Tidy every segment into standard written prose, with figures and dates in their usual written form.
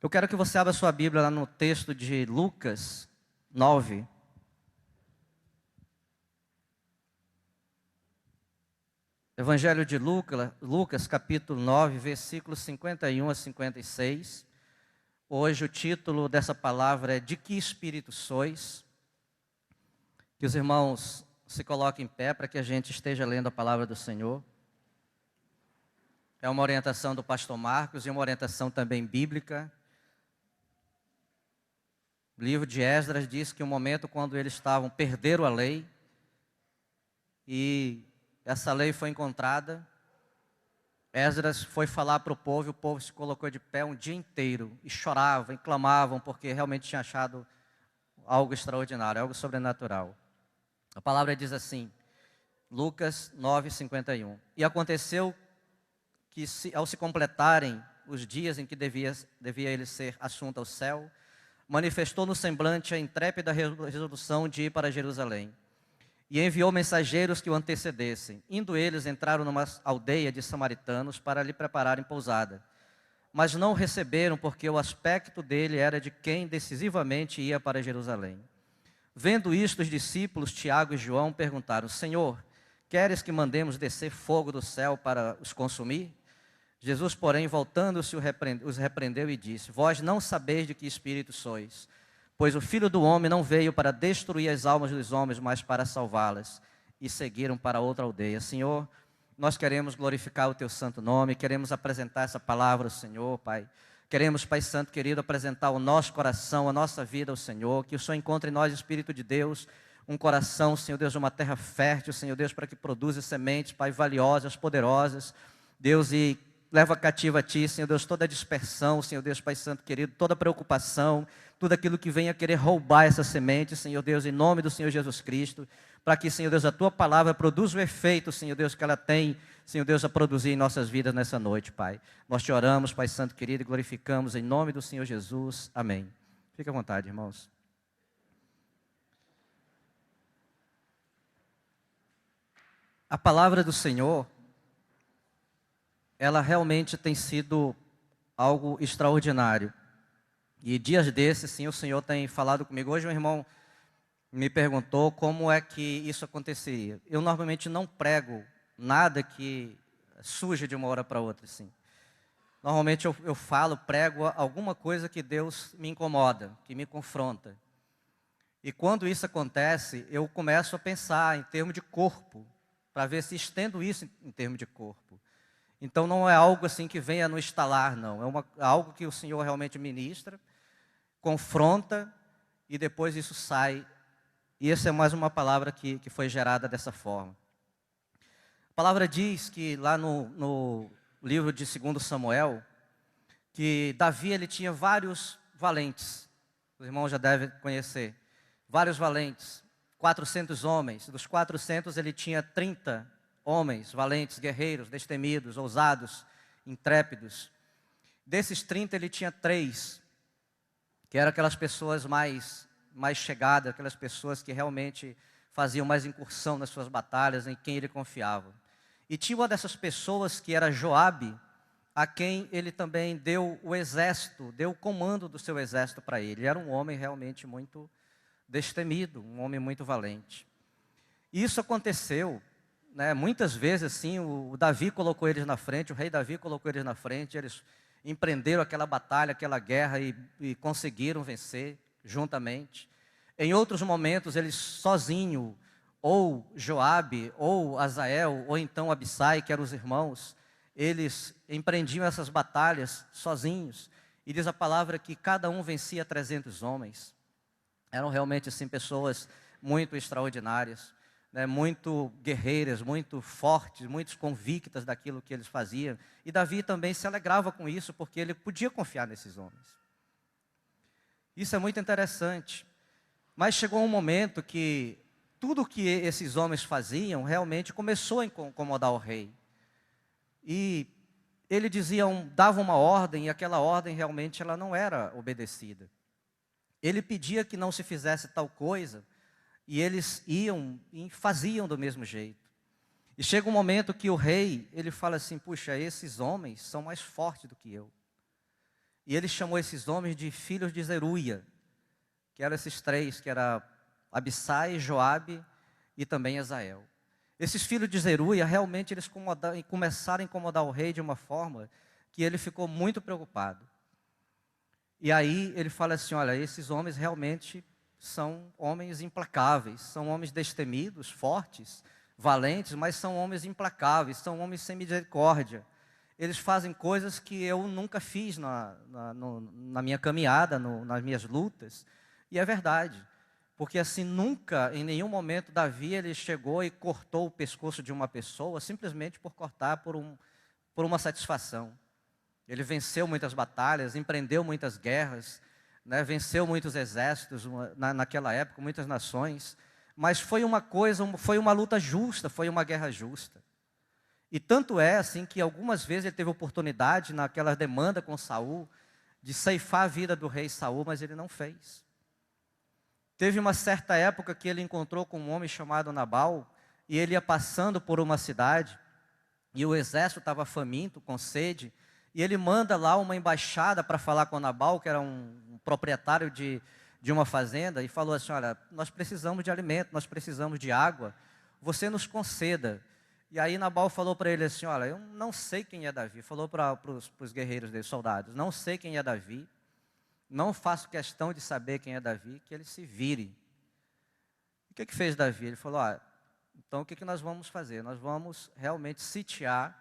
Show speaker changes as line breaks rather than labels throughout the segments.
Eu quero que você abra sua Bíblia lá no texto de Lucas 9. Evangelho de Lucas, capítulo 9, versículos 51 a 56. Hoje o título dessa palavra é De que Espírito Sois? Que os irmãos se coloquem em pé para que a gente esteja lendo a palavra do Senhor. É uma orientação do pastor Marcos e uma orientação também bíblica. O livro de Esdras diz que o momento quando eles perderam a lei, e essa lei foi encontrada, Esdras foi falar para o povo, e o povo se colocou de pé um dia inteiro, e choravam, e clamavam, porque realmente tinha achado algo extraordinário, algo sobrenatural. A palavra diz assim, Lucas 9, 51. E aconteceu que ao se completarem os dias em que devia ele ser assunto ao céu, manifestou no semblante a intrépida resolução de ir para Jerusalém. E enviou mensageiros que o antecedessem. Indo eles, entraram numa aldeia de samaritanos para lhe prepararem pousada. Mas não o receberam, porque o aspecto dele era de quem decisivamente ia para Jerusalém. Vendo isto, os discípulos Tiago e João perguntaram: Senhor, queres que mandemos descer fogo do céu para os consumir? Jesus, porém, voltando-se, os repreendeu e disse: Vós não sabeis de que espírito sois, pois o Filho do Homem não veio para destruir as almas dos homens, mas para salvá-las. E seguiram para outra aldeia. Senhor, nós queremos glorificar o Teu santo nome, queremos apresentar essa palavra ao Senhor, Pai. Queremos, Pai Santo querido, apresentar o nosso coração, a nossa vida ao Senhor, que o Senhor encontre em nós, Espírito de Deus, um coração, Senhor Deus, uma terra fértil, Senhor Deus, para que produza sementes, Pai, valiosas, poderosas, Deus, e leva cativa a Ti, Senhor Deus, toda a dispersão, Senhor Deus, Pai Santo querido, toda a preocupação, tudo aquilo que venha querer roubar essa semente, Senhor Deus, em nome do Senhor Jesus Cristo, para que, Senhor Deus, a Tua palavra produza o efeito, Senhor Deus, que ela tem, Senhor Deus, a produzir em nossas vidas nessa noite, Pai. Nós Te oramos, Pai Santo querido, e glorificamos em nome do Senhor Jesus. Amém. Fique à vontade, irmãos. A palavra do Senhor, ela realmente tem sido algo extraordinário. E dias desses, sim, o Senhor tem falado comigo. Hoje um irmão me perguntou como é que isso aconteceria. Eu normalmente não prego nada que surja de uma hora para outra, assim. Normalmente eu prego alguma coisa que Deus me incomoda, que me confronta. E quando isso acontece, eu começo a pensar em termos de corpo, para ver se estendo isso em termos de corpo. Então não é algo assim que venha no estalar, não. É algo que o Senhor realmente ministra, confronta e depois isso sai. E essa é mais uma palavra que foi gerada dessa forma. A palavra diz que lá no livro de 2 Samuel, que Davi ele tinha vários valentes. Os irmãos já devem conhecer. Vários valentes, 400 homens. Dos 400 ele tinha 30 homens valentes, guerreiros, destemidos, ousados, intrépidos. Desses 30 ele tinha 3, que eram aquelas pessoas mais chegadas, aquelas pessoas que realmente faziam mais incursão nas suas batalhas, em quem ele confiava. E tinha uma dessas pessoas que era Joabe, a quem ele também deu o exército, deu o comando do seu exército para ele. Ele era um homem realmente muito destemido, um homem muito valente. E isso aconteceu, né, muitas vezes assim, o Davi colocou eles na frente, o rei Davi colocou eles na frente, eles empreenderam aquela batalha, aquela guerra e conseguiram vencer juntamente. Em outros momentos, eles sozinho, ou Joabe, ou Azael, ou então Abissai, que eram os irmãos, eles empreendiam essas batalhas sozinhos. E diz a palavra que cada um vencia 300 homens. Eram realmente assim, pessoas muito extraordinárias, né, muito guerreiras, muito fortes, muito convictas daquilo que eles faziam. E Davi também se alegrava com isso, porque ele podia confiar nesses homens. Isso é muito interessante. Mas chegou um momento que tudo o que esses homens faziam realmente começou a incomodar o rei. E ele dava uma ordem, e aquela ordem realmente ela não era obedecida. Ele pedia que não se fizesse tal coisa, e eles iam e faziam do mesmo jeito. E chega um momento que o rei, ele fala assim, puxa, esses homens são mais fortes do que eu. E ele chamou esses homens de filhos de Zeruia, que eram esses três, que era Abissai, Joabe e também Azael. Esses filhos de Zeruia, realmente eles começaram a incomodar o rei de uma forma que ele ficou muito preocupado. E aí ele fala assim, olha, esses homens realmente são homens implacáveis, são homens destemidos, fortes, valentes, mas são homens implacáveis, são homens sem misericórdia. Eles fazem coisas que eu nunca fiz na minha caminhada, nas minhas lutas. E é verdade, porque assim, nunca, em nenhum momento, Davi ele chegou e cortou o pescoço de uma pessoa simplesmente por cortar por uma satisfação. Ele venceu muitas batalhas, empreendeu muitas guerras, né, venceu muitos exércitos naquela época, muitas nações, mas foi uma luta justa, foi uma guerra justa. E tanto é assim que algumas vezes ele teve oportunidade naquela demanda com Saul de ceifar a vida do rei Saul, mas ele não fez. Teve uma certa época que ele encontrou com um homem chamado Nabal, e ele ia passando por uma cidade, e o exército estava faminto, com sede, e ele manda lá uma embaixada para falar com Nabal, que era um proprietário de uma fazenda, e falou assim, olha, nós precisamos de alimento, nós precisamos de água, você nos conceda. E aí Nabal falou para ele assim, olha, eu não sei quem é Davi, falou para os guerreiros dele, soldados, não sei quem é Davi, não faço questão de saber quem é Davi, que ele se vire. O que fez Davi? Ele falou, então o que nós vamos fazer? Nós vamos realmente sitiar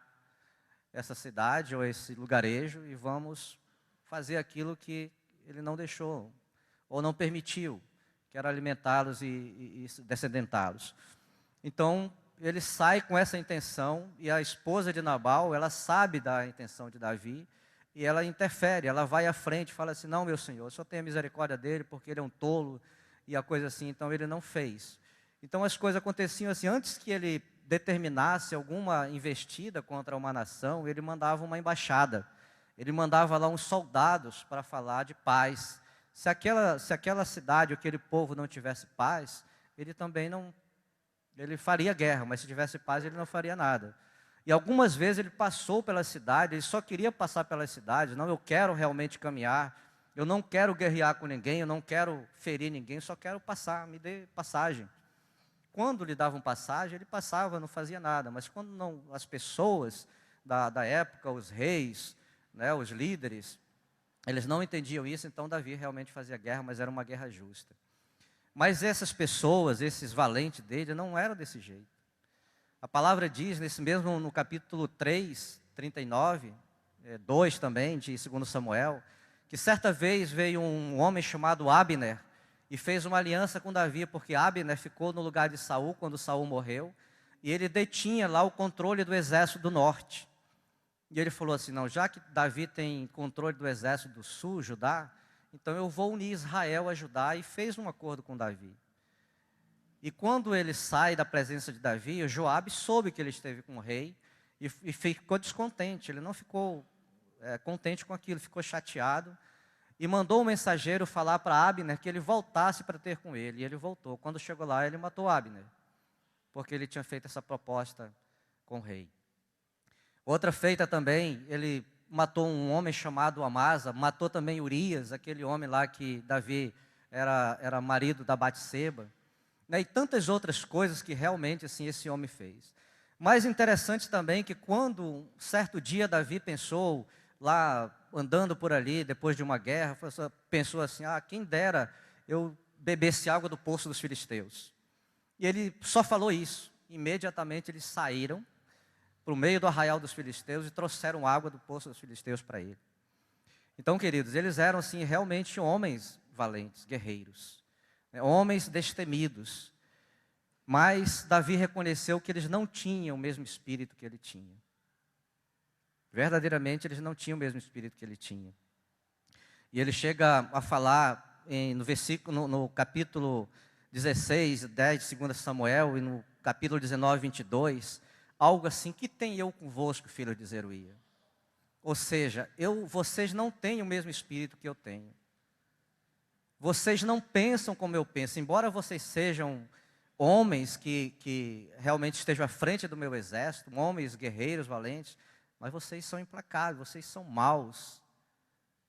essa cidade ou esse lugarejo e vamos fazer aquilo que ele não deixou ou não permitiu, que era alimentá-los e descedentá-los. Então, ele sai com essa intenção e a esposa de Nabal, ela sabe da intenção de Davi e ela interfere, ela vai à frente e fala assim, não, meu senhor, o senhor tenha misericórdia dele porque ele é um tolo e a coisa assim, então ele não fez. Então as coisas aconteciam assim, antes que ele determinasse alguma investida contra uma nação, ele mandava uma embaixada, ele mandava lá uns soldados para falar de paz. Se aquela cidade, aquele povo não tivesse paz, ele também não, ele faria guerra, mas se tivesse paz ele não faria nada. E algumas vezes ele passou pela cidade, ele só queria passar pela cidade, não, eu quero realmente caminhar, eu não quero guerrear com ninguém, eu não quero ferir ninguém, eu só quero passar, me dê passagem. Quando lhe davam passagem, ele passava, não fazia nada. Mas quando não, as pessoas da época, os reis, né, os líderes, eles não entendiam isso, então Davi realmente fazia guerra, mas era uma guerra justa. Mas essas pessoas, esses valentes dele, não eram desse jeito. A palavra diz, nesse mesmo no capítulo 3, 39, 2 também, de 2 Samuel, que certa vez veio um homem chamado Abner, e fez uma aliança com Davi, porque Abner ficou no lugar de Saul quando Saul morreu, e ele detinha lá o controle do exército do norte. E ele falou assim, não, já que Davi tem controle do exército do sul, Judá, então eu vou unir Israel a Judá, e fez um acordo com Davi. E quando ele sai da presença de Davi, o Joabe soube que ele esteve com o rei, e ficou descontente, ele não ficou contente com aquilo, ficou chateado, e mandou um mensageiro falar para Abner que ele voltasse para ter com ele. E ele voltou. Quando chegou lá, ele matou Abner, porque ele tinha feito essa proposta com o rei. Outra feita também, ele matou um homem chamado Amasa, matou também Urias, aquele homem lá que Davi era marido da Batseba, né? E tantas outras coisas que realmente assim, esse homem fez. Mais interessante também que quando um certo dia Davi pensou, lá andando por ali, depois de uma guerra, pensou assim, quem dera eu bebesse água do poço dos filisteus. E ele só falou isso. Imediatamente eles saíram para o meio do arraial dos filisteus e trouxeram água do poço dos filisteus para ele. Então, queridos, eles eram assim, realmente homens valentes, guerreiros, né, homens destemidos. Mas Davi reconheceu que eles não tinham o mesmo espírito que ele tinha. Verdadeiramente, eles não tinham o mesmo espírito que ele tinha. E ele chega a falar no capítulo 16, 10 de 2 Samuel, e no capítulo 19, 22, algo assim, que tem eu convosco, filho de Zeruia? Ou seja, vocês não têm o mesmo espírito que eu tenho. Vocês não pensam como eu penso, embora vocês sejam homens que realmente estejam à frente do meu exército, homens guerreiros, valentes, mas vocês são implacáveis, vocês são maus.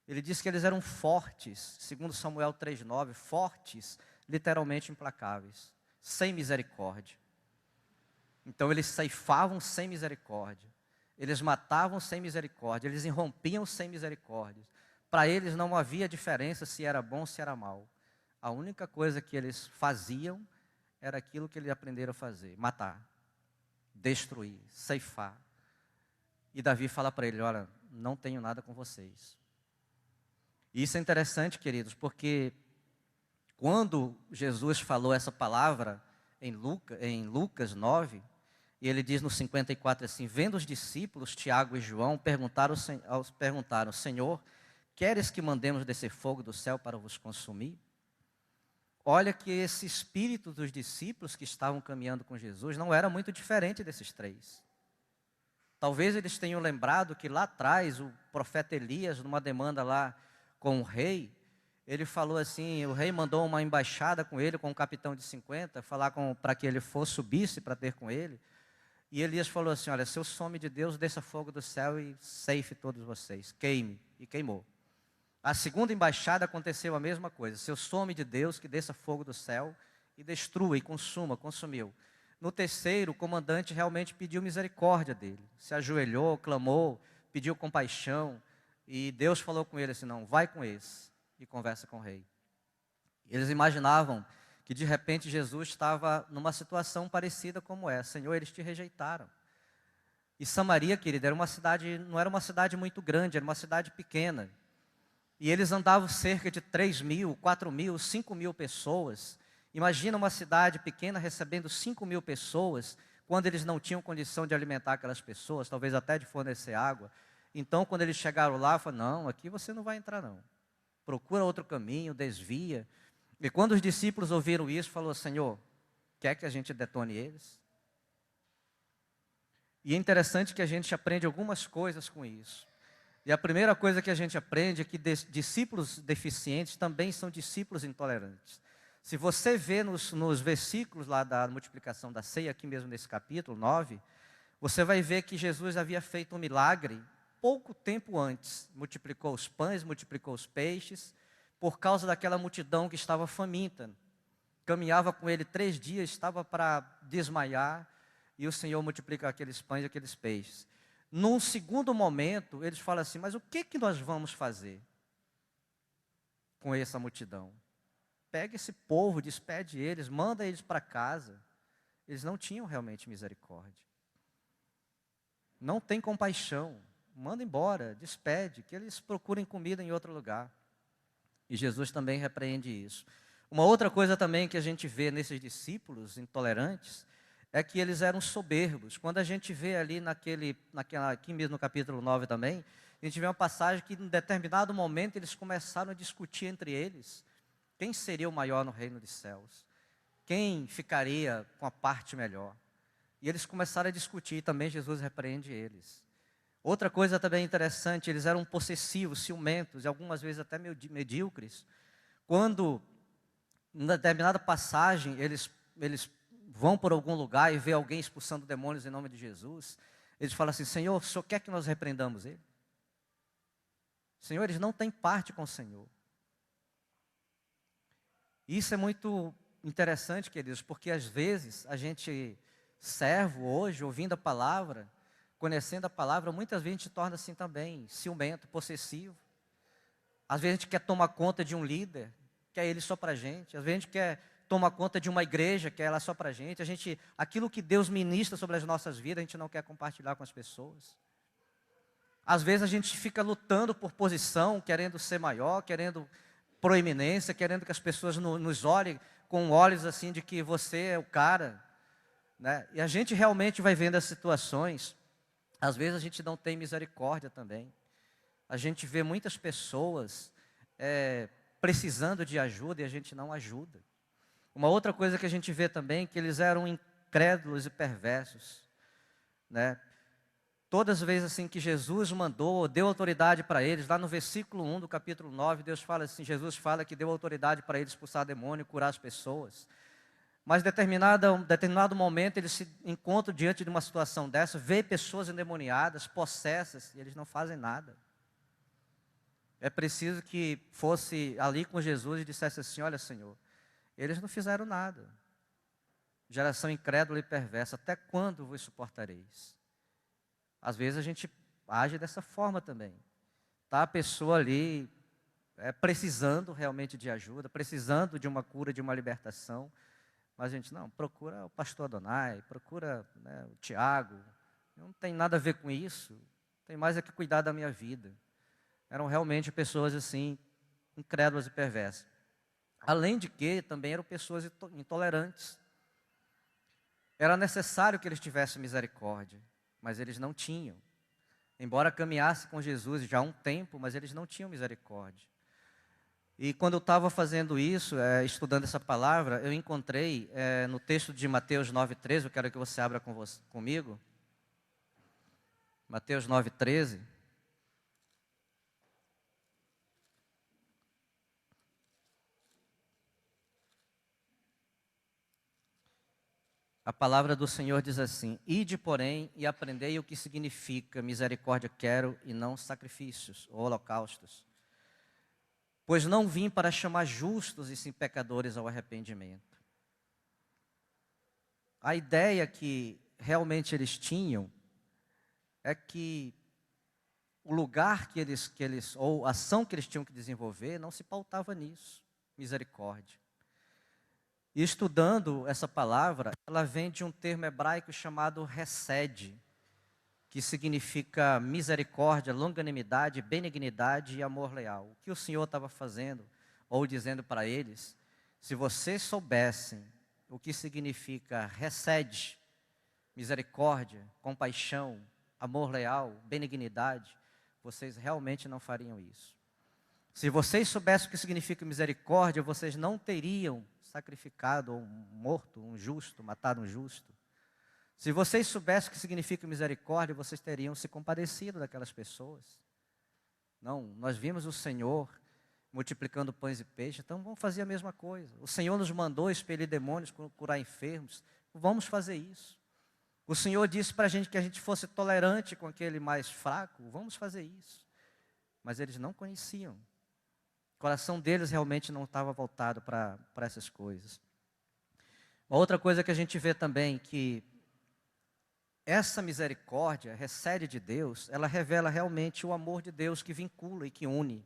Ele diz que eles eram fortes, segundo Samuel 3,9, fortes, literalmente implacáveis, sem misericórdia. Então eles ceifavam sem misericórdia, eles matavam sem misericórdia, eles irrompiam sem misericórdia. Para eles não havia diferença se era bom ou se era mal. A única coisa que eles faziam era aquilo que eles aprenderam a fazer: matar, destruir, ceifar. E Davi fala para ele: olha, não tenho nada com vocês. E isso é interessante, queridos, porque quando Jesus falou essa palavra em Lucas 9, e ele diz no 54 assim: vendo os discípulos, Tiago e João, perguntaram, Senhor, queres que mandemos descer fogo do céu para vos consumir? Olha que esse espírito dos discípulos que estavam caminhando com Jesus não era muito diferente desses três. Talvez eles tenham lembrado que lá atrás o profeta Elias, numa demanda lá com o rei, ele falou assim, o rei mandou uma embaixada com ele, com um capitão de 50, falar para que ele subisse para ter com ele. E Elias falou assim: olha, se eu some de Deus, desça fogo do céu e ceife todos vocês, queime. E queimou. A segunda embaixada aconteceu a mesma coisa: se eu some de Deus, que desça fogo do céu e destrua e consuma, consumiu. No terceiro, o comandante realmente pediu misericórdia dele, se ajoelhou, clamou, pediu compaixão, e Deus falou com ele assim: não, vai com esse e conversa com o rei. Eles imaginavam que de repente Jesus estava numa situação parecida como essa. Senhor, eles te rejeitaram. E Samaria, querida, era uma cidade, não era uma cidade muito grande, era uma cidade pequena. E eles andavam cerca de 3.000, 4.000, 5.000 pessoas. Imagina uma cidade pequena recebendo 5.000 pessoas, quando eles não tinham condição de alimentar aquelas pessoas, talvez até de fornecer água. Então, quando eles chegaram lá, falaram: não, aqui você não vai entrar não. Procura outro caminho, desvia. E quando os discípulos ouviram isso, falou: Senhor, quer que a gente detone eles? E é interessante que a gente aprende algumas coisas com isso. E a primeira coisa que a gente aprende é que discípulos deficientes também são discípulos intolerantes. Se você vê nos versículos lá da multiplicação da ceia, aqui mesmo nesse capítulo 9, você vai ver que Jesus havia feito um milagre pouco tempo antes. Multiplicou os pães, multiplicou os peixes, por causa daquela multidão que estava faminta. Caminhava com ele 3 dias, estava para desmaiar, e o Senhor multiplica aqueles pães e aqueles peixes. Num segundo momento, eles falam assim: mas o que nós vamos fazer com essa multidão? Pega esse povo, despede eles, manda eles para casa. Eles não tinham realmente misericórdia. Não tem compaixão. Manda embora, despede, que eles procurem comida em outro lugar. E Jesus também repreende isso. Uma outra coisa também que a gente vê nesses discípulos intolerantes é que eles eram soberbos. Quando a gente vê ali aqui mesmo no capítulo 9 também, a gente vê uma passagem que em determinado momento eles começaram a discutir entre eles quem seria o maior no reino dos céus, quem ficaria com a parte melhor. E eles começaram a discutir, e também Jesus repreende eles. Outra coisa também interessante, eles eram possessivos, ciumentos, e algumas vezes até medíocres. Quando, em determinada passagem, eles vão por algum lugar e vê alguém expulsando demônios em nome de Jesus, eles falam assim: Senhor, o Senhor quer que nós repreendamos ele? Senhor, eles não têm parte com o Senhor. Isso é muito interessante, queridos, porque às vezes a gente, servo hoje, ouvindo a palavra, conhecendo a palavra, muitas vezes a gente torna assim também, ciumento, possessivo. Às vezes a gente quer tomar conta de um líder, quer ele só para a gente. Às vezes a gente quer tomar conta de uma igreja, quer ela só para a gente. Aquilo que Deus ministra sobre as nossas vidas, a gente não quer compartilhar com as pessoas. Às vezes a gente fica lutando por posição, querendo ser maior, querendo proeminência, querendo que as pessoas nos olhem com olhos assim de que você é o cara, né? E a gente realmente vai vendo as situações. Às vezes a gente não tem misericórdia também. A gente vê muitas pessoas precisando de ajuda e a gente não ajuda. Uma outra coisa que a gente vê também, que eles eram incrédulos e perversos, né? Todas as vezes assim que Jesus mandou, deu autoridade para eles, lá no versículo 1 do capítulo 9, Deus fala assim, Jesus fala que deu autoridade para eles expulsar demônio e curar as pessoas. Mas em determinado momento eles se encontram diante de uma situação dessa, vê pessoas endemoniadas, possessas, e eles não fazem nada. É preciso que fosse ali com Jesus e dissesse assim: olha, Senhor, eles não fizeram nada. Geração incrédula e perversa, até quando vos suportareis? Às vezes a gente age dessa forma também. Está a pessoa ali precisando realmente de ajuda, precisando de uma cura, de uma libertação, mas a gente não, procura o pastor Adonai, procura, né, o Tiago, não tem nada a ver com isso, tem mais é que cuidar da minha vida. Eram realmente pessoas assim, incrédulas e perversas. Além de que também eram pessoas intolerantes. Era necessário que eles tivessem misericórdia, mas eles não tinham. Embora caminhasse com Jesus já há um tempo, mas eles não tinham misericórdia. E quando eu estava fazendo isso, estudando essa palavra, eu encontrei no texto de Mateus 9,13, eu quero que você abra comigo. Mateus 9,13. A palavra do Senhor diz assim: ide, porém, e aprendei o que significa misericórdia quero e não sacrifícios ou holocaustos. Pois não vim para chamar justos e sim pecadores ao arrependimento. A ideia que realmente eles tinham é que o lugar que eles, ou a ação que eles tinham que desenvolver, não se pautava nisso, misericórdia. E estudando essa palavra, ela vem de um termo hebraico chamado hesed, que significa misericórdia, longanimidade, benignidade e amor leal. O que o Senhor estava fazendo, ou dizendo para eles, se vocês soubessem o que significa hesed, misericórdia, compaixão, amor leal, benignidade, vocês realmente não fariam isso. Se vocês soubessem o que significa misericórdia, vocês não teriam sacrificado ou morto um justo, matado um justo. Se vocês soubessem o que significa misericórdia, vocês teriam se compadecido daquelas pessoas. Não, nós vimos o Senhor multiplicando pães e peixes, então vamos fazer a mesma coisa. O Senhor nos mandou expelir demônios, curar enfermos, vamos fazer isso. O Senhor disse para a gente que a gente fosse tolerante com aquele mais fraco, vamos fazer isso. Mas eles não conheciam. O coração deles realmente não estava voltado para essas coisas. Uma outra coisa que a gente vê também, que essa misericórdia, recebe de Deus, ela revela realmente o amor de Deus que vincula e que une.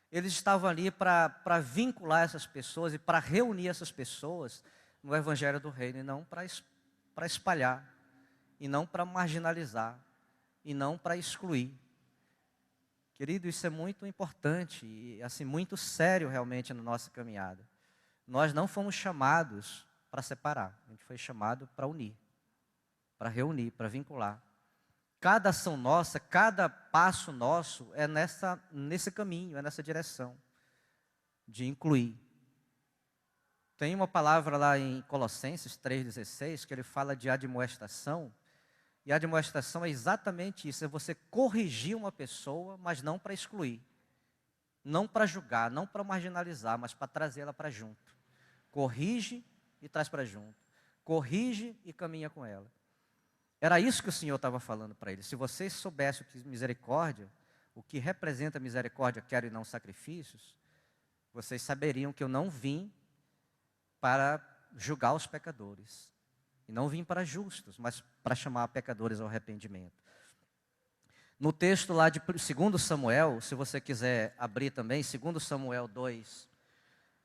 Eles estavam ali para vincular essas pessoas e para reunir essas pessoas no Evangelho do Reino, e não para espalhar, e não para marginalizar, e não para excluir. Querido, isso é muito importante e assim, muito sério realmente na nossa caminhada. Nós não fomos chamados para separar, a gente foi chamado para unir, para reunir, para vincular. Cada ação nossa, cada passo nosso é nesse caminho, é nessa direção de incluir. Tem uma palavra lá em Colossenses 3,16 que ele fala de admoestação. E a admoestação é exatamente isso, é você corrigir uma pessoa, mas não para excluir. Não para julgar, não para marginalizar, mas para trazê-la para junto. Corrige e traz para junto. Corrige e caminha com ela. Era isso que o Senhor estava falando para eles. Se vocês soubessem o que misericórdia, o que representa misericórdia, quero e não sacrifícios, vocês saberiam que eu não vim para julgar os pecadores. E não vim para justos, mas para chamar pecadores ao arrependimento. No texto lá de 2 Samuel, se você quiser abrir também, 2 Samuel 2,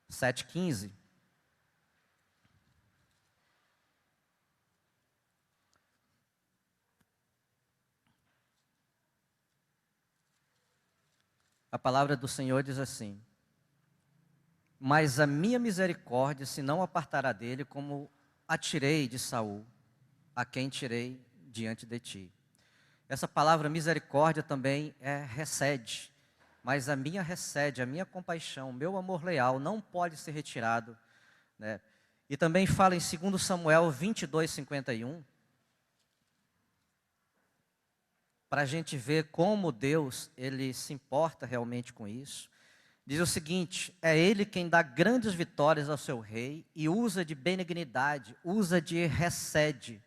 7, 15. A palavra do Senhor diz assim: mas a minha misericórdia se não apartará dele, como a tirei de Saul, a quem tirei diante de ti. Essa palavra misericórdia também recede, mas a minha recede, a minha compaixão, o meu amor leal não pode ser retirado, né? E também fala em 2 Samuel 22, 51, para a gente ver como Deus, ele se importa realmente com isso. Diz o seguinte: é Ele quem dá grandes vitórias ao seu rei e usa de benignidade, usa de recede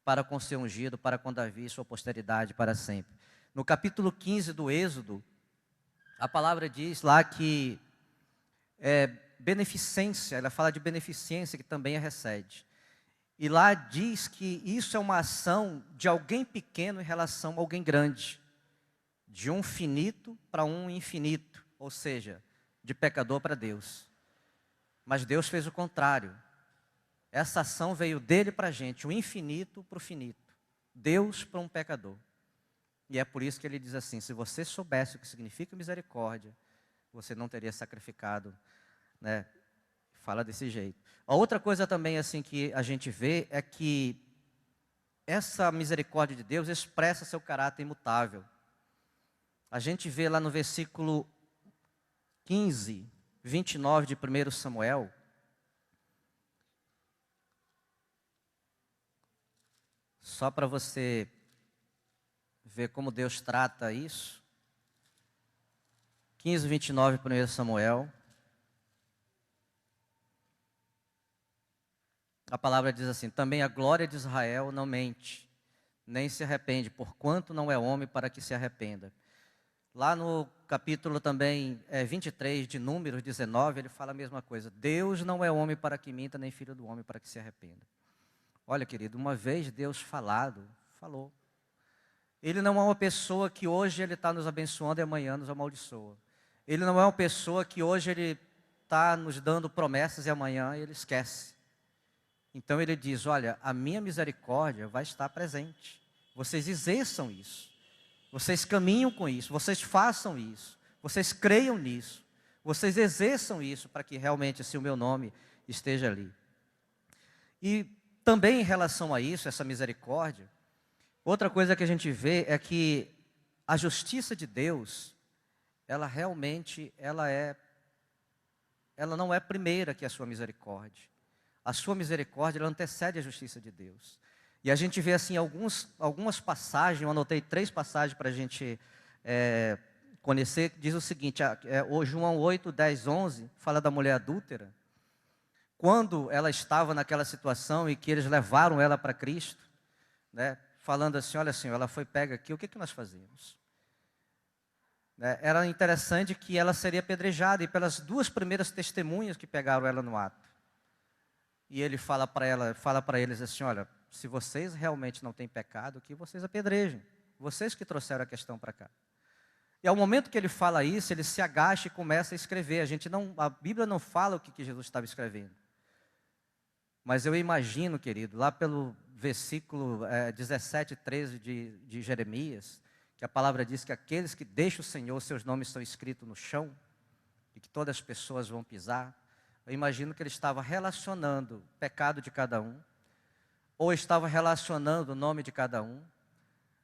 para com seu ungido, para com Davi e sua posteridade para sempre. No capítulo 15 do Êxodo, a palavra diz lá que beneficência, ela fala de beneficência que também é recede. E lá diz que isso é uma ação de alguém pequeno em relação a alguém grande. De um finito para um infinito, ou seja, de pecador para Deus. Mas Deus fez o contrário. Essa ação veio dele para a gente, o infinito para o finito. Deus para um pecador. E é por isso que ele diz assim, se você soubesse o que significa misericórdia, você não teria sacrificado, né? Fala desse jeito. A outra coisa também assim que a gente vê é que essa misericórdia de Deus expressa seu caráter imutável. A gente vê lá no versículo 15, 29 de 1 Samuel, só para você ver como Deus trata isso. 15, 29, 1 Samuel. A palavra diz assim, também a glória de Israel não mente, nem se arrepende, porquanto não é homem para que se arrependa. Lá no capítulo também 23 de Números 19, ele fala a mesma coisa. Deus não é homem para que minta, nem filho do homem para que se arrependa. Olha, querido, uma vez Deus falou. Ele não é uma pessoa que hoje ele está nos abençoando e amanhã nos amaldiçoa. Ele não é uma pessoa que hoje ele está nos dando promessas e amanhã ele esquece. Então ele diz, olha, a minha misericórdia vai estar presente. Vocês exerçam isso. Vocês caminham com isso. Vocês façam isso. Vocês creiam nisso. Vocês exerçam isso para que realmente assim, o meu nome esteja ali. E também em relação a isso, essa misericórdia, outra coisa que a gente vê é que a justiça de Deus, ela realmente, ela não é primeira que a sua misericórdia. A sua misericórdia, ela antecede a justiça de Deus. E a gente vê assim algumas passagens, eu anotei 3 passagens para a gente conhecer, diz o seguinte, o João 8, 10, 11, fala da mulher adúltera. Quando ela estava naquela situação e que eles levaram ela para Cristo, né, falando assim, olha Senhor, ela foi pega aqui, o que nós fazemos? Era interessante que ela seria apedrejada, e pelas 2 primeiras testemunhas que pegaram ela no ato. E ele fala para eles assim, olha, se vocês realmente não têm pecado, que vocês apedrejem. Vocês que trouxeram a questão para cá. E ao momento que ele fala isso, ele se agacha e começa a escrever. A Bíblia não fala o que Jesus estava escrevendo. Mas eu imagino, querido, lá pelo versículo 17, 13 de Jeremias, que a palavra diz que aqueles que deixam o Senhor, seus nomes são escritos no chão, e que todas as pessoas vão pisar. Eu imagino que ele estava relacionando o pecado de cada um, ou estava relacionando o nome de cada um,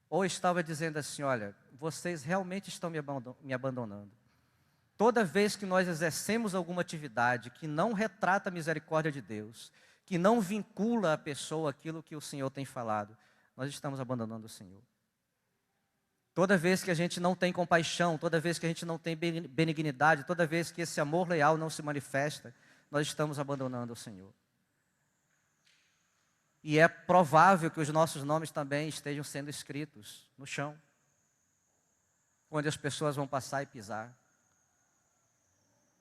ou estava dizendo assim, olha, vocês realmente estão me abandonando. Toda vez que nós exercemos alguma atividade que não retrata a misericórdia de Deus, que não vincula a pessoa aquilo que o Senhor tem falado, nós estamos abandonando o Senhor. Toda vez que a gente não tem compaixão, toda vez que a gente não tem benignidade, toda vez que esse amor leal não se manifesta, nós estamos abandonando o Senhor. E é provável que os nossos nomes também estejam sendo escritos no chão, onde as pessoas vão passar e pisar.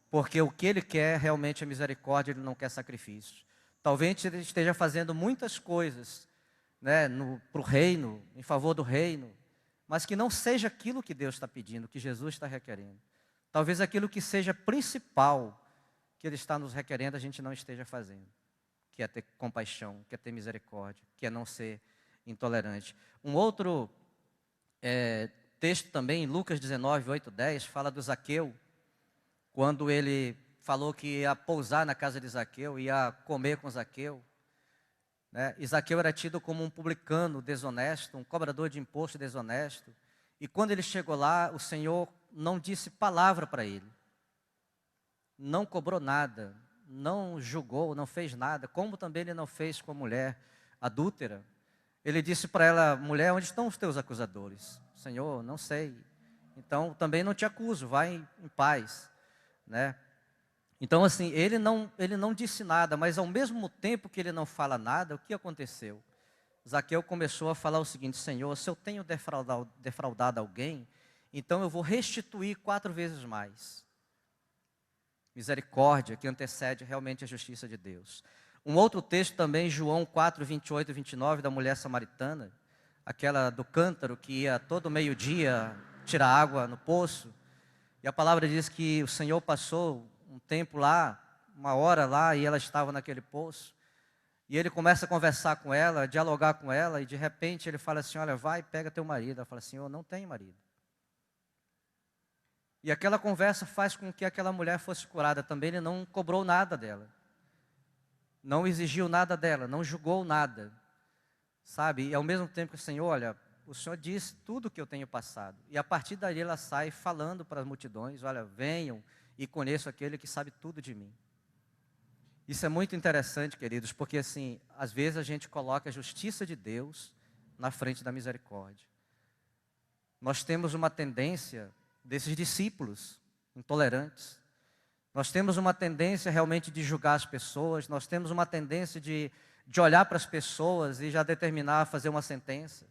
Porque o que Ele quer realmente é misericórdia, Ele não quer sacrifícios. Talvez Ele esteja fazendo muitas coisas, né, para o reino, em favor do reino, mas que não seja aquilo que Deus está pedindo, que Jesus está requerendo. Talvez aquilo que seja principal que Ele está nos requerendo, a gente não esteja fazendo. Que é ter compaixão, que é ter misericórdia, que é não ser intolerante. Um outro texto também, em Lucas 19, 8, 10, fala do Zaqueu, quando ele falou que ia pousar na casa de Zaqueu, ia comer com Zaqueu. Né? E Zaqueu era tido como um publicano desonesto, um cobrador de imposto desonesto. E quando ele chegou lá, o Senhor não disse palavra para ele. Não cobrou nada, não julgou, não fez nada, como também ele não fez com a mulher adúltera. Ele disse para ela, mulher, onde estão os teus acusadores? Senhor, não sei. Então, também não te acuso, vai em paz. Né? Então, assim, ele não disse nada, mas ao mesmo tempo que ele não fala nada, o que aconteceu? Zaqueu começou a falar o seguinte, Senhor, se eu tenho defraudado alguém, então eu vou restituir 4 vezes mais. Misericórdia que antecede realmente a justiça de Deus. Um outro texto também, João 4, 28 e 29, da mulher samaritana, aquela do cântaro que ia todo meio-dia tirar água no poço. E a palavra diz que o Senhor passou um tempo lá, 1 hora lá, e ela estava naquele poço. E ele começa a conversar com ela, dialogar com ela, e de repente ele fala assim, olha, vai, pega teu marido. Ela fala assim, eu não tenho marido. E aquela conversa faz com que aquela mulher fosse curada também. Ele não cobrou nada dela. Não exigiu nada dela, não julgou nada. Sabe? E ao mesmo tempo que o Senhor, olha, o Senhor disse tudo o que eu tenho passado. E a partir daí ela sai falando para as multidões, olha, venham e conheçam aquele que sabe tudo de mim. Isso é muito interessante, queridos, porque assim, às vezes a gente coloca a justiça de Deus na frente da misericórdia. Nós temos uma tendência desses discípulos intolerantes. Nós temos uma tendência realmente de julgar as pessoas, nós temos uma tendência de olhar para as pessoas e já determinar a fazer uma sentença.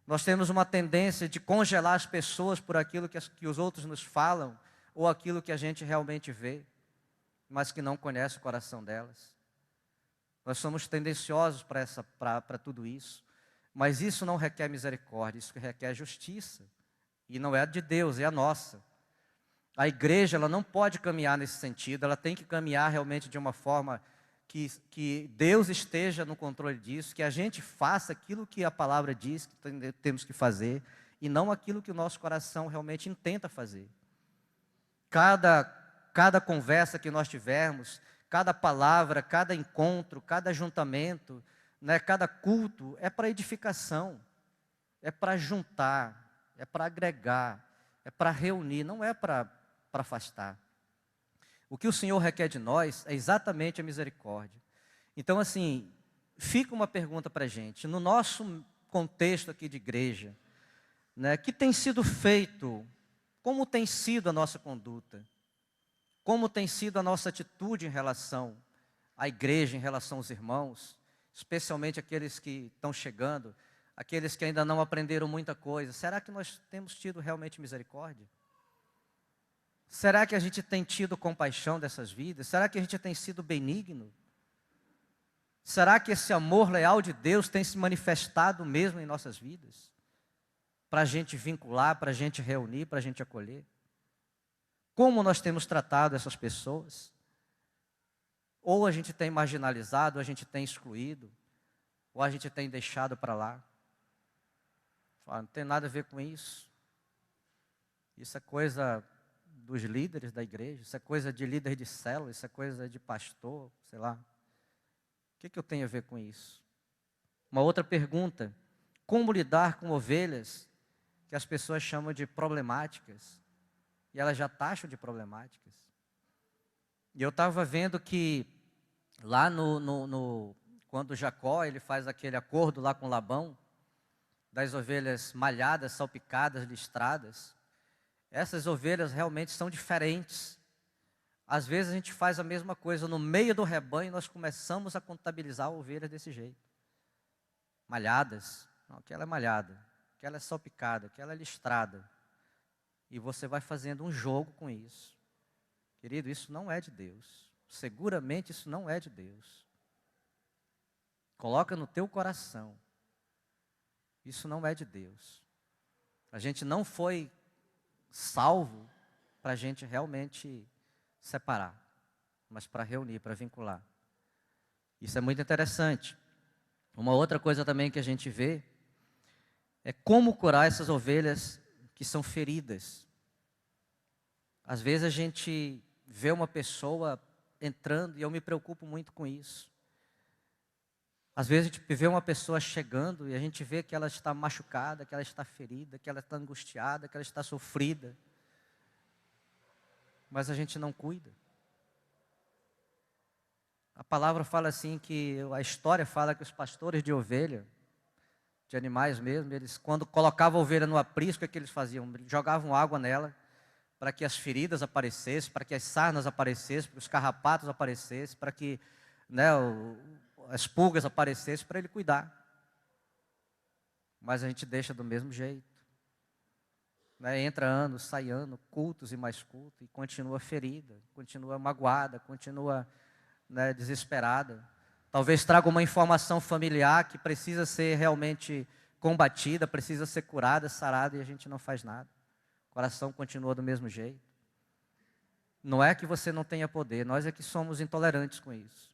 Nós temos uma tendência de congelar as pessoas por aquilo que os outros nos falam ou aquilo que a gente realmente vê, mas que não conhece o coração delas. Nós somos tendenciosos para tudo isso, mas isso não requer misericórdia, isso requer justiça. E não é a de Deus, é a nossa. A igreja, ela não pode caminhar nesse sentido, ela tem que caminhar realmente de uma forma que Deus esteja no controle disso, que a gente faça aquilo que a palavra diz que temos que fazer, e não aquilo que o nosso coração realmente intenta fazer. Cada conversa que nós tivermos, cada palavra, cada encontro, cada ajuntamento, né, cada culto, é para edificação, é para juntar, é para agregar, é para reunir, não é para afastar. O que o Senhor requer de nós é exatamente a misericórdia. Então, assim, fica uma pergunta para a gente. No nosso contexto aqui de igreja, né, que tem sido feito, como tem sido a nossa conduta? Como tem sido a nossa atitude em relação à igreja, em relação aos irmãos, especialmente aqueles que estão chegando, aqueles que ainda não aprenderam muita coisa? Será que nós temos tido realmente misericórdia? Será que a gente tem tido compaixão dessas vidas? Será que a gente tem sido benigno? Será que esse amor leal de Deus tem se manifestado mesmo em nossas vidas? Para a gente vincular, para a gente reunir, para a gente acolher? Como nós temos tratado essas pessoas? Ou a gente tem marginalizado, ou a gente tem excluído, ou a gente tem deixado para lá? Não tem nada a ver com isso. Isso é coisa dos líderes da igreja, isso é coisa de líder de célula, isso é coisa de pastor, sei lá. O que eu tenho a ver com isso? Uma outra pergunta: como lidar com ovelhas que as pessoas chamam de problemáticas, e elas já taxam de problemáticas? E eu estava vendo que lá quando Jacó ele faz aquele acordo lá com Labão, das ovelhas malhadas, salpicadas, listradas, essas ovelhas realmente são diferentes. Às vezes a gente faz a mesma coisa no meio do rebanho, nós começamos a contabilizar ovelhas desse jeito. Malhadas, não, aquela é malhada, aquela é salpicada, aquela é listrada. E você vai fazendo um jogo com isso. Querido, isso não é de Deus. Seguramente isso não é de Deus. Coloca no teu coração. Isso não é de Deus. A gente não foi salvo para a gente realmente separar, mas para reunir, para vincular. Isso é muito interessante. Uma outra coisa também que a gente vê é como curar essas ovelhas que são feridas. Às vezes a gente vê uma pessoa entrando, e eu me preocupo muito com isso. Às vezes a gente vê uma pessoa chegando e a gente vê que ela está machucada, que ela está ferida, que ela está angustiada, que ela está sofrida. Mas a gente não cuida. A palavra fala assim que, a história fala que os pastores de ovelha, de animais mesmo, eles quando colocavam a ovelha no aprisco, o que eles faziam? Jogavam água nela, para que as feridas aparecessem, para que as sarnas aparecessem, para que os carrapatos aparecessem, para que, né, as pulgas aparecessem, para ele cuidar. Mas a gente deixa do mesmo jeito. né? Entra ano, sai ano, cultos e mais cultos, e continua ferida, continua magoada, continua, né, desesperada. Talvez traga uma informação familiar que precisa ser realmente combatida, precisa ser curada, sarada, e a gente não faz nada. O coração continua do mesmo jeito. Não é que você não tenha poder, nós é que somos intolerantes com isso.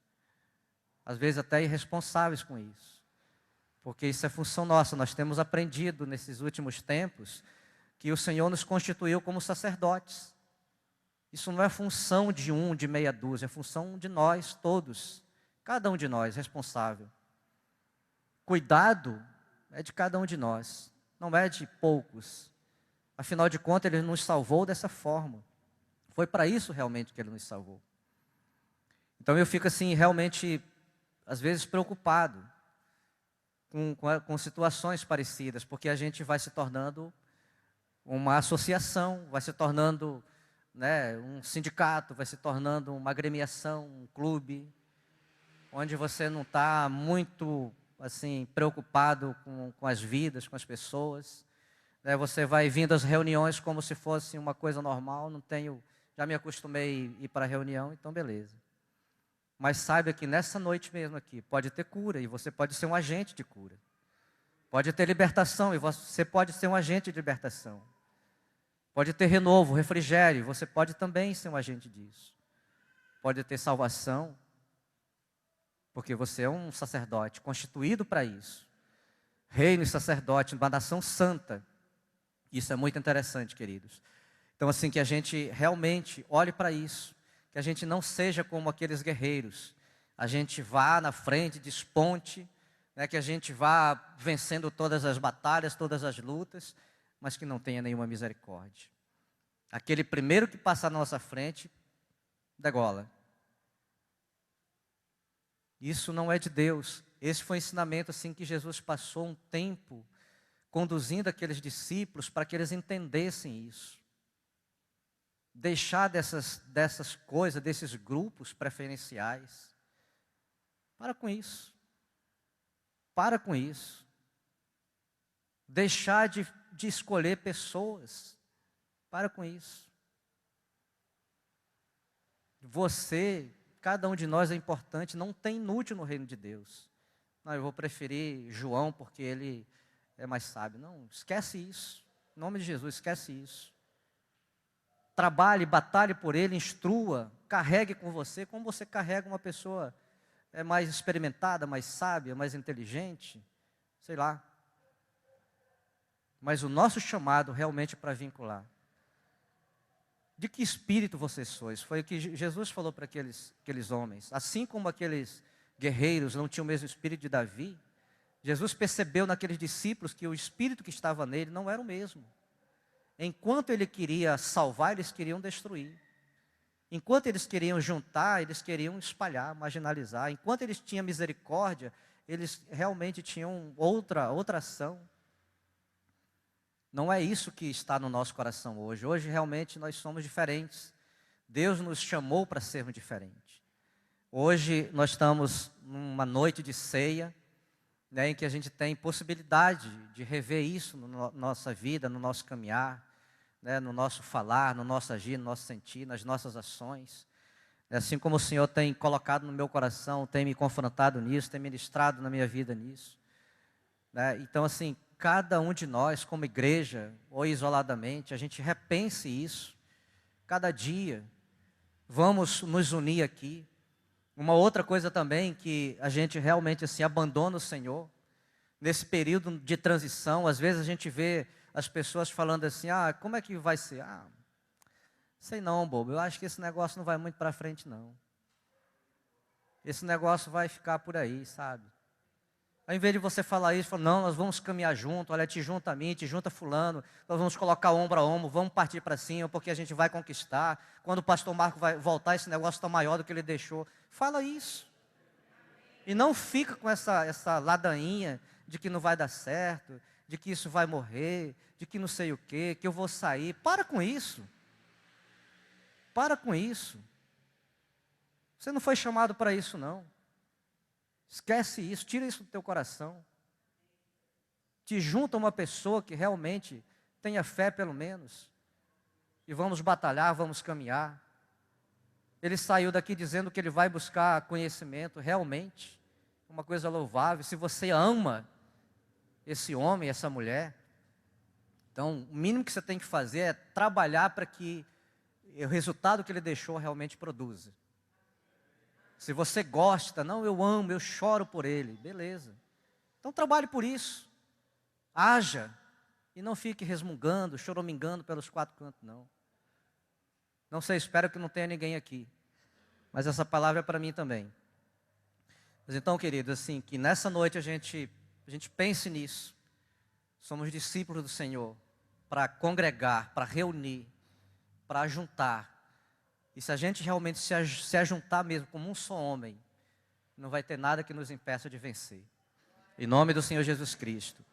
Às vezes até irresponsáveis com isso. Porque isso é função nossa. Nós temos aprendido nesses últimos tempos que o Senhor nos constituiu como sacerdotes. Isso não é função de um, de meia dúzia, é função de nós todos. Cada um de nós responsável. Cuidado é de cada um de nós, não é de poucos. Afinal de contas, Ele nos salvou dessa forma. Foi para isso realmente que Ele nos salvou. Então eu fico assim, realmente, às vezes preocupado com situações parecidas, porque a gente vai se tornando uma associação, vai se tornando, né, um sindicato, vai se tornando uma agremiação, um clube, onde você não está muito assim, preocupado com as vidas, com as pessoas. Né? Você vai vindo às reuniões como se fosse uma coisa normal, já me acostumei a ir para a reunião, então beleza. Mas saiba que nessa noite mesmo aqui, pode ter cura, e você pode ser um agente de cura. Pode ter libertação, e você pode ser um agente de libertação. Pode ter renovo, refrigério, você pode também ser um agente disso. Pode ter salvação, porque você é um sacerdote constituído para isso. Reino e sacerdote, uma nação santa. Isso é muito interessante, queridos. Então, assim, que a gente realmente olhe para isso. Que a gente não seja como aqueles guerreiros. A gente vá na frente, desponte, né, que a gente vá vencendo todas as batalhas, todas as lutas, mas que não tenha nenhuma misericórdia. Aquele primeiro que passar na nossa frente, degola. Isso não é de Deus. Esse foi o ensinamento assim, que Jesus passou um tempo conduzindo aqueles discípulos para que eles entendessem isso. Deixar dessas coisas, desses grupos preferenciais. Para com isso. Para com isso. Deixar de escolher pessoas. Para com isso. Você, cada um de nós é importante, não tem inútil no reino de Deus. Não, eu vou preferir João porque ele é mais sábio. Não, esquece isso. Em nome de Jesus, esquece isso. Trabalhe, batalhe por ele, instrua, carregue com você, como você carrega uma pessoa mais experimentada, mais sábia, mais inteligente, sei lá. Mas o nosso chamado realmente é para vincular. De que espírito vocês sois? Foi o que Jesus falou para aqueles homens. Assim como aqueles guerreiros não tinham o mesmo espírito de Davi, Jesus percebeu naqueles discípulos que o espírito que estava nele não era o mesmo. Enquanto ele queria salvar, eles queriam destruir. Enquanto eles queriam juntar, eles queriam espalhar, marginalizar. Enquanto eles tinham misericórdia, eles realmente tinham outra ação. Não é isso que está no nosso coração hoje. Hoje realmente nós somos diferentes. Deus nos chamou para sermos diferentes. Hoje nós estamos numa noite de ceia, né, em que a gente tem possibilidade de rever isso na nossa vida, no nosso caminhar, né, no nosso falar, no nosso agir, no nosso sentir, nas nossas ações. Assim como o Senhor tem colocado no meu coração, tem me confrontado nisso, tem ministrado na minha vida nisso. Né? Então, assim, cada um de nós, como igreja, ou isoladamente, a gente repense isso. Cada dia, vamos nos unir aqui. Uma outra coisa também que a gente realmente assim abandona o Senhor. Nesse período de transição, às vezes a gente vê as pessoas falando assim, como é que vai ser? Sei não, bobo, eu acho que esse negócio não vai muito para frente não. Esse negócio vai ficar por aí, sabe? Ao invés de você falar isso, fala, não, nós vamos caminhar junto, olha, te junta a mim, te junta fulano, nós vamos colocar ombro a ombro, vamos partir para cima, porque a gente vai conquistar. Quando o pastor Marco vai voltar, esse negócio está maior do que ele deixou. Fala isso. E não fica com essa ladainha de que não vai dar certo, de que isso vai morrer, de que não sei o quê, que eu vou sair. Para com isso. Para com isso. Você não foi chamado para isso, não. Esquece isso, tira isso do teu coração. Te junta uma pessoa que realmente Tenha fé pelo menos. E vamos batalhar, vamos caminhar. Ele saiu daqui dizendo que ele vai buscar conhecimento, realmente. Uma coisa louvável. Se você ama esse homem, essa mulher, então o mínimo que você tem que fazer é trabalhar para que o resultado que ele deixou realmente produza. Se você gosta, não, eu amo, eu choro por ele, beleza. Então trabalhe por isso. Haja. E não fique resmungando, choramingando pelos quatro cantos, não. Não sei, espero que não tenha ninguém aqui. Mas essa palavra é para mim também. Mas então, queridos, assim, que nessa noite a gente pense nisso. Somos discípulos do Senhor para congregar, para reunir, para juntar. E se a gente realmente se ajuntar mesmo como um só homem, não vai ter nada que nos impeça de vencer. Em nome do Senhor Jesus Cristo.